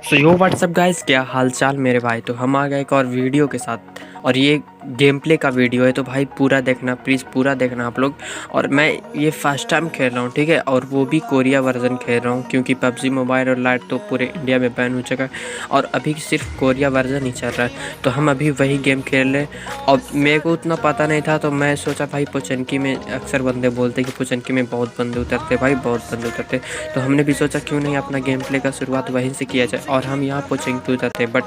सो यो WhatsApp guys, क्या हाल चाल मेरे भाई। तो हम आ गए एक और वीडियो के साथ, और ये गेम प्ले का वीडियो है। तो भाई पूरा देखना, प्लीज़ पूरा देखना आप लोग। और मैं ये फर्स्ट टाइम खेल रहा हूँ, ठीक है, और वो भी कोरिया वर्जन खेल रहा हूँ, क्योंकि पबजी मोबाइल और लाइट तो पूरे इंडिया में बैन हो चुका है और अभी सिर्फ कोरिया वर्जन ही चल रहा है। तो हम अभी वही गेम खेल रहे हैं और मेरे को उतना पता नहीं था, तो मैं सोचा भाई पोचनकी में अक्सर बंदे बोलते कि पोचनकी में बहुत बंदे उतरते, भाई बहुत बंदे उतरते। तो हमने भी सोचा क्यों नहीं अपना गेम प्ले का शुरुआत वहीं से किया जाए, और हम यहाँ पोचनकी उतरते। बट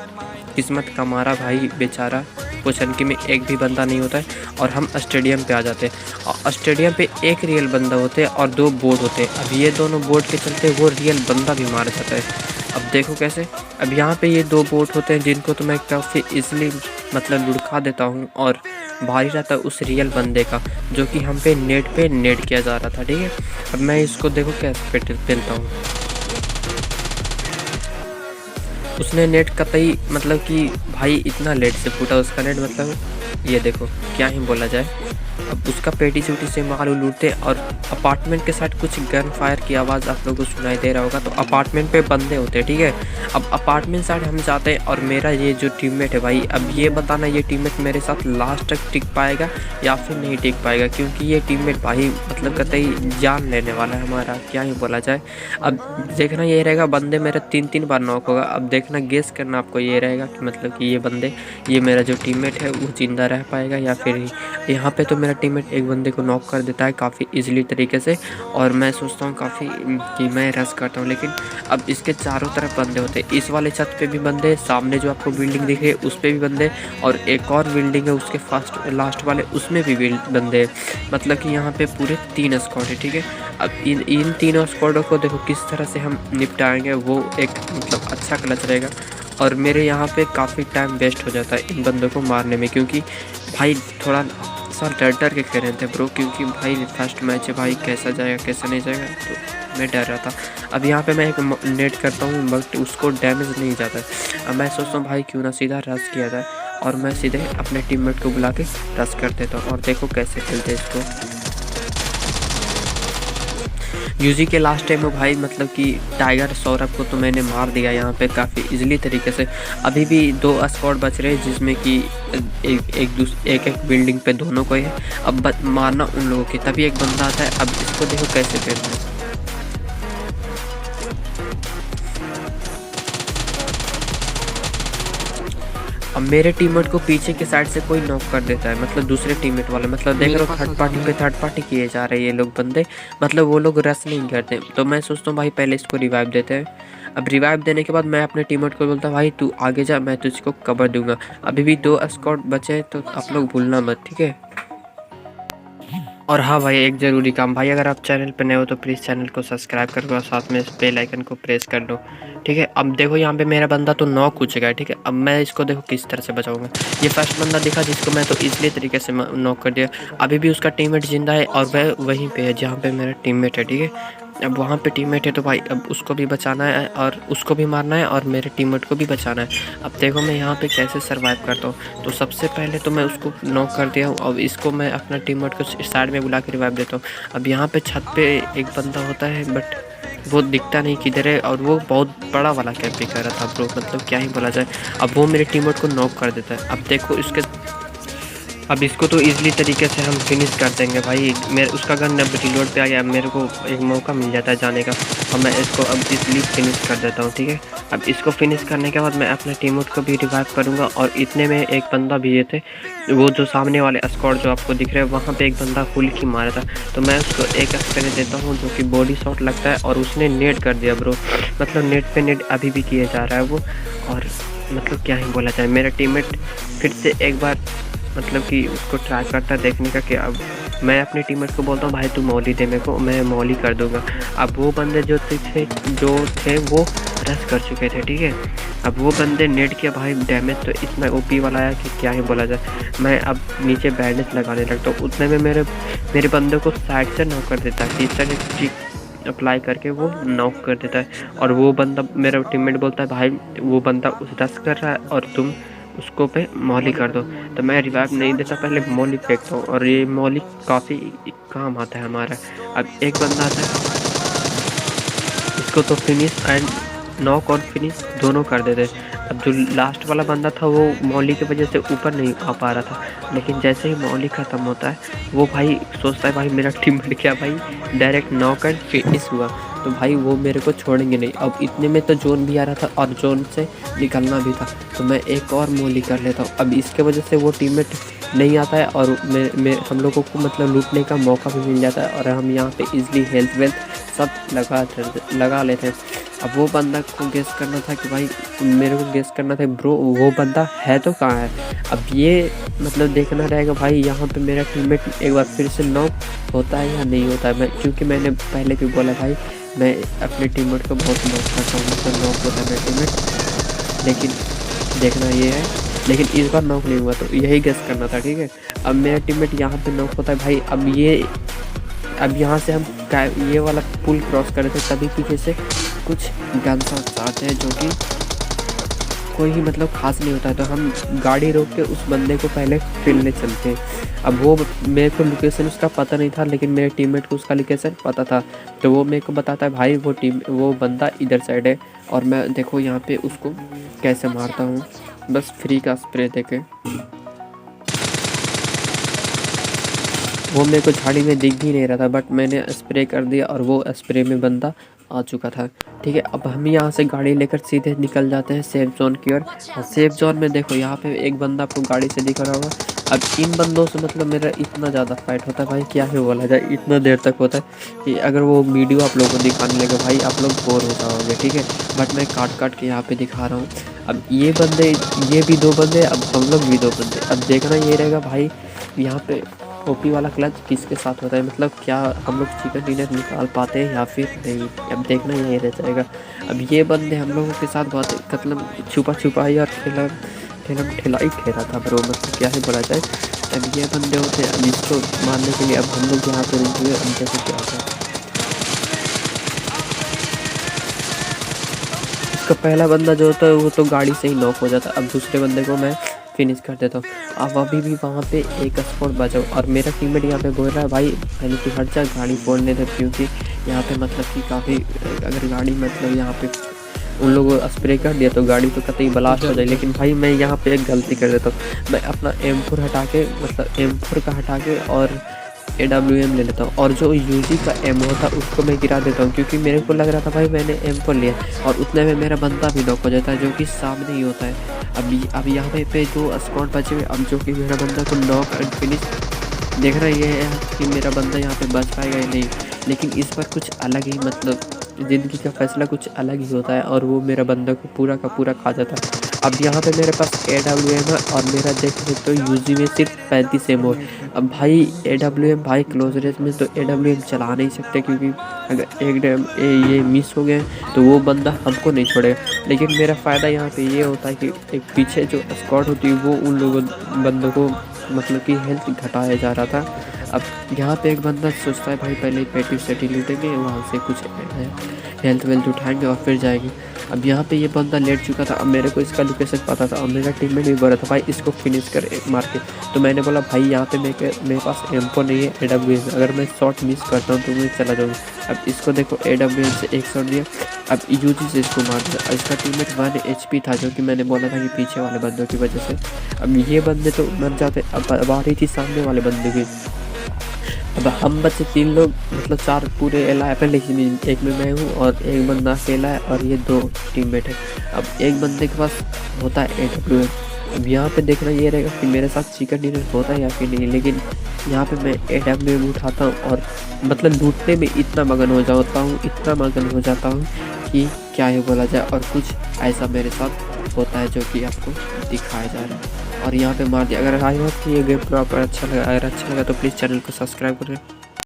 किस्मत का मारा भाई, बेचारा पोचनकी में एक भी बंदा नहीं होता है और हम स्टेडियम पे आ जाते हैं। और स्टेडियम पे एक रियल बंदा होते हैं और 2 बोट होते हैं। अब ये दोनों बोट के चलते वो रियल बंदा भी मार जाता है। अब देखो कैसे। अब यहाँ पे ये 2 बोट होते हैं जिनको तो मैं काफ़ी ईजिली मतलब लुढ़का देता हूँ, और भारी रहता है उस रियल बंदे का, जो कि हम पे नेट किया जा रहा था, ठीक है। अब मैं इसको देखो कैसे पेलता हूँ। उसने नेट कतई मतलब कि भाई इतना लेट से फूटा उसका नेट, मतलब ये देखो क्या ही बोला जाए। अब उसका पेटी चूटी से माल लूटते, और अपार्टमेंट के साथ कुछ गन फायर की आवाज़ आप लोगों को सुनाई दे रहा होगा। तो अपार्टमेंट पे बंदे होते हैं, ठीक है। अब अपार्टमेंट साइड हम जाते हैं, और मेरा ये जो टीममेट है भाई, अब ये बताना ये टीममेट मेरे साथ लास्ट तक टिक पाएगा या फिर नहीं टिक पाएगा, क्योंकि ये टीममेट भाई मतलब कतई जान लेने वाला है हमारा, क्या ही बोला जाए। अब देखना ये रहेगा, बंदे मेरा 3-3 बार नॉक होगा। अब देखना गेस करना आपको ये रहेगा कि मतलब कि ये मेरा जो टीममेट है वो जिंदा रह पाएगा या फिर। यहाँ पे तो मेरा टीममेट एक बंदे को नॉक कर देता है काफ़ी इजीली तरीके से, और मैं सोचता हूँ काफ़ी कि मैं रश करता हूँ। लेकिन अब इसके चारों तरफ बंदे होते हैं, इस वाले छत पे भी बंदे, सामने जो आपको बिल्डिंग दिख रही है उस पर भी बंदे, और एक और बिल्डिंग है उसके फर्स्ट लास्ट वाले उसमें भी बंदे। मतलब कि यहाँ पे पूरे 3 स्क्वाड है, ठीक है। अब इन तीनों स्क्वाडों को देखो किस तरह से हम निपटाएंगे, वो एक मतलब अच्छा क्लच रहेगा। और मेरे यहाँ पे काफ़ी टाइम वेस्ट हो जाता है इन बंदों को मारने में, क्योंकि भाई थोड़ा सा डर के खेल रहे थे ब्रो, क्योंकि भाई फर्स्ट मैच है भाई, कैसा जाएगा कैसा नहीं जाएगा, तो मैं डर रहा था। अब यहाँ पे मैं एक नेट करता हूँ बट उसको डैमेज नहीं जाता है। अब मैं सोचता हूँ भाई क्यों ना सीधा रश किया जाए, और मैं सीधे अपने टीममेट को बुला के रश कर देता हूँ। और देखो कैसे खेलते हैं इसको। यूजी के लास्ट टाइम में भाई मतलब कि टाइगर सौरभ को तो मैंने मार दिया यहाँ पे काफ़ी इजीली तरीके से। अभी भी 2 स्क्वाड बच रहे हैं, जिसमें कि एक बिल्डिंग पे दोनों को है। अब मारना उन लोगों की, तभी एक बंदा आता है। अब इसको देखो कैसे खेलते हैं। अब मेरे टीममेट को पीछे के साइड से कोई नॉक कर देता है, मतलब दूसरे टीममेट वाले, मतलब देख रहे हो थर्ड पार्टी किए जा रहे हैं ये लोग बंदे, मतलब वो लोग रश नहीं करते। तो मैं सोचता हूँ भाई पहले इसको रिवाइव देते हैं। अब रिवाइव देने के बाद मैं अपने टीममेट को बोलता हूँ भाई तू आगे जा, मैं तुझको कवर दूंगा। अभी भी 2 स्क्वाड बचे हैं, तो आप लोग भूलना मत, ठीक है। और हाँ भाई, एक ज़रूरी काम भाई, अगर आप चैनल पर नए हो तो प्लीज़ चैनल को सब्सक्राइब कर दो और साथ में बेल आइकन को प्रेस कर दो, ठीक है। अब देखो यहाँ पे मेरा बंदा तो नॉक हो चुका है, ठीक है। अब मैं इसको देखो किस तरह से बचाऊंगा। ये फर्स्ट बंदा दिखा जिसको मैं तो इसलिए तरीके से नॉक कर दिया। अभी भी उसका टीममेट जिंदा है और वह वहीं पे है जहाँ पे मेरा टीममेट है, ठीक है। अब वहाँ पे टीममेट है तो भाई अब उसको भी बचाना है, और उसको भी मारना है, और मेरे टीममेट को भी बचाना है। अब देखो मैं यहाँ पे कैसे सरवाइव करता हूँ। तो सबसे पहले तो मैं उसको नॉक कर दिया हूँ। अब इसको मैं अपना टीममेट को साइड में बुला के रिवाइव देता हूँ। अब यहाँ पे छत पे एक बंदा होता है बट वो दिखता नहीं किधर है, और वो बहुत बड़ा वाला कैंपिंग कर रहा था ब्रो, मतलब क्या ही बोला जाए। अब वो मेरे टीममेट को नॉक कर देता है। अब देखो अब इसको तो इजीली तरीके से हम फिनिश कर देंगे भाई। मेरे उसका गन अब रिलोड पे आ गया, मेरे को एक मौका मिल जाता है जाने का, और मैं इसको अब इजीली फिनिश कर देता हूँ, ठीक है। अब इसको फिनिश करने के बाद मैं अपने टीममेट को भी रिवाइव करूँगा, और इतने में एक बंदा भी ये थे, वो जो सामने वाले स्क्वाड जो आपको दिख रहे हैं वहाँ पे एक बंदा फुल की मारा था। तो मैं उसको एक एक्सपीरियंस देता हूँ जो कि बॉडी शॉट लगता है, और उसने नेट कर दिया ब्रो, मतलब नेट पे नेट अभी भी किए जा रहा है वो। और मतलब क्या ही बोला जाए, मेरा टीममेट फिर से एक बार मतलब कि उसको ट्राई करता देखने का कि अब मैं अपने टीममेट को बोलता हूँ भाई तू मौली दे मेरे को, मैं मौली कर दूंगा। अब वो बंदे जो थे वो रश कर चुके थे, ठीक है। अब वो बंदे नेट किया भाई, डैमेज तो इतना ओपी वाला आया कि क्या ही बोला जाए। मैं अब नीचे बैंडेज लगाने लगता हूँ, उतने में मेरे बंदे को साइड से नॉक कर देता है, तीसरा चीज अप्लाई करके वो नॉक कर देता है। और वो बंदा मेरा टीममेट बोलता है भाई वो बंदा उस रश कर रहा है और तुम उसको पे मौली कर दो। तो मैं रिवाइव नहीं देता, पहले मौली फेंकता हूँ, और ये मौली काफ़ी काम आता है हमारा। अब एक बंदा आता है, इसको तो फिनिश एंड नॉक और फिनिश दोनों कर देते। अब जो लास्ट वाला बंदा था वो मौली की वजह से ऊपर नहीं आ पा रहा था, लेकिन जैसे ही मौली ख़त्म होता है वो भाई सोचता है भाई मेरा टीममेट क्या भाई डायरेक्ट नॉक एंड फिनिश हुआ, तो भाई वो मेरे को छोड़ेंगे नहीं। अब इतने में तो जोन भी आ रहा था और जोन से निकलना भी था, तो मैं एक और मौली कर लेता हूँ। अब इसके वजह से वो टीममेट नहीं आता है और हम लोगों को मतलब लूटने का मौका भी मिल जाता है और हम यहाँ पे इजीली हेल्थ वेल्थ सब लगा लेते हैं। अब वो बंदा को गेस करना था कि भाई मेरे को गेस करना था ब्रो वो बंदा है तो कहाँ है। अब ये मतलब देखना रहेगा भाई यहाँ पे मेरा टीममेट एक बार फिर से नॉक होता है या नहीं होता है। क्योंकि मैंने पहले भी बोला भाई मैं अपने टीममेट को बहुत नॉक करता हूँ, मतलब नॉक होता है मेरा टीममेट, लेकिन देखना ये है। लेकिन इस बार नॉक नहीं हुआ, तो यही गेस करना था, ठीक है। अब मेरा टीममेट यहाँ पे नॉक होता है भाई। अब यहाँ से हम ये वाला पुल क्रॉस कर रहे थे, तभी पीछे से कुछ गन शॉट्स आते हैं जो कि कोई ही मतलब खास नहीं होता है, तो हम गाड़ी रोक के उस बंदे को पहले फिरने चलते हैं। अब वो मेरे को लोकेशन उसका पता नहीं था, लेकिन मेरे टीममेट को उसका लोकेशन पता था, तो वो मेरे को बताता है भाई वो बंदा इधर साइड है। और मैं देखो यहाँ पे उसको कैसे मारता हूँ, बस फ्री का स्प्रे देके। वो मेरे को झाड़ी में दिख भी नहीं रहा था, बट मैंने स्प्रे कर दिया और वो स्प्रे में बंदा आ चुका था, ठीक है। अब हम यहाँ से गाड़ी लेकर सीधे निकल जाते हैं सेफ जोन की ओर। और सेफ जोन में देखो यहाँ पे एक बंदा आपको गाड़ी से दिख रहा होगा। अब इन बंदों से मतलब मेरा इतना ज़्यादा फाइट होता है भाई, क्या ही बोला जाए, इतना देर तक होता है कि अगर वो वीडियो आप लोगों को दिखाने लगे भाई आप लोग बोर हो जाओगे, ठीक है। बट मैं काट के यहाँ पे दिखा रहा हूँ। अब ये भी दो बंदे, अब हम लोग भी दो बंदे। अब देखना ये रहेगा भाई यहाँ पे ओपी वाला क्लच किसके साथ होता है, मतलब क्या हम लोग चिकन डिनर निकाल पाते हैं या फिर नहीं, अब देखना यही रह जाएगा। अब ये बंदे हम लोगों के साथ बहुत मतलब छुपाई और ठेलाई खेला था ब्रो, मतलब क्या ही बोला जाए। अब ये बंदे होते हैं, अब इसको मारने के लिए अब हम लोग यहाँ पे रुके हुए, अब देखो क्या होता है। इसका पहला बंदा जो होता है वो तो गाड़ी से ही नॉक हो जाता है। अब दूसरे बंदे को मैं फिनिश कर देता हूँ। अब अभी भी वहाँ पे एक स्पॉट बचा और मेरा टीममेट यहाँ पे बोल रहा है भाई पहले तू हट जा, गाड़ी फोड़ने दे, क्योंकि यहाँ पे मतलब कि काफ़ी अगर गाड़ी मतलब यहाँ पे उन लोगों को स्प्रे कर दिया तो गाड़ी तो कतई ब्लास्ट हो जाए। लेकिन भाई मैं यहाँ पे एक गलती कर देता हूँ, मैं अपना M4 हटा के मतलब M4 का हटा के और AWM ले लेता हूँ और जो यूजी का एमओ था उसको मैं गिरा देता हूँ, क्योंकि मेरे को लग रहा था भाई मैंने M4 लिया और उतने में मेरा बंदा भी नॉक हो जाता है जो कि सामने ही होता है। अब यहाँ पे दो स्क्वाड बचे हुए, अब जो कि मेरा बंदा को नॉक एंड फिनिश देखना ये है कि मेरा बंदा यहाँ पे बच पाएगा या नहीं। लेकिन इस पर कुछ अलग ही मतलब ज़िंदगी का फैसला कुछ अलग ही होता है और वो मेरा बंदा को पूरा का पूरा खा जाता है। अब यहाँ पे मेरे पास AWM है और मेरा देख सकते हो यूजी में सिर्फ 35 एमओ। अब भाई AWM भाई क्लोज रेंज में तो AWM चला नहीं सकते, क्योंकि अगर ये मिस हो गए तो वो बंदा हमको नहीं छोड़ेगा। लेकिन मेरा फ़ायदा यहाँ पे ये होता है कि एक पीछे जो स्क्वाड होती है वो उन लोगों बंदों को मतलब कि हेल्थ घटाया जा रहा था। अब यहाँ पे एक बंदा सोचता है भाई पहले पेटी सेटी लूटेंगे, वहाँ से कुछ हेल्थ वेल्थ उठाएंगे और फिर जाएंगे। अब यहाँ पे ये बंदा लेट चुका था, अब मेरे को इसका लोकेशन पता था और मेरा टीममेट भी बोल रहा था भाई इसको फिनिश कर मार के। तो मैंने बोला भाई यहाँ पे मेरे पास M4 नहीं है, AWM, अगर मैं शॉट मिस करता हूँ तो मैं चला जाऊँगा। अब इसको देखो AWM से एक शॉट दिया, अब यूजी से इसको मार दिया। इसका टीममेट 1 HP था, जो कि मैंने बोला था कि पीछे वाले बंदों की वजह से। अब ये बंदे तो मर जाते, अब आ रही थी सामने वाले बंदे की। अब हम बच्चे 3 लोग मतलब 4 पूरे एलाइफ है, लेकिन एक में मैं हूँ और एक बंदा अकेला है और ये 2 टीममेट है। अब एक बंदे के पास होता है AWM। अब यहाँ पे देखना ये रहेगा कि मेरे साथ चिकन डिनर होता है या फिर नहीं, लेकिन यहाँ पे मैं AWM उठाता हूँ और मतलब लूटने में इतना मगन हो जाता हूँ कि क्या ही बोला जाए। और कुछ ऐसा मेरे साथ होता है जो कि आपको दिखाया जा रहा है और यहाँ पे मार दिया। अगर आई होप कि ये गेम को आपको अच्छा लगा, अगर अच्छा लगा तो प्लीज़ चैनल को सब्सक्राइब करें।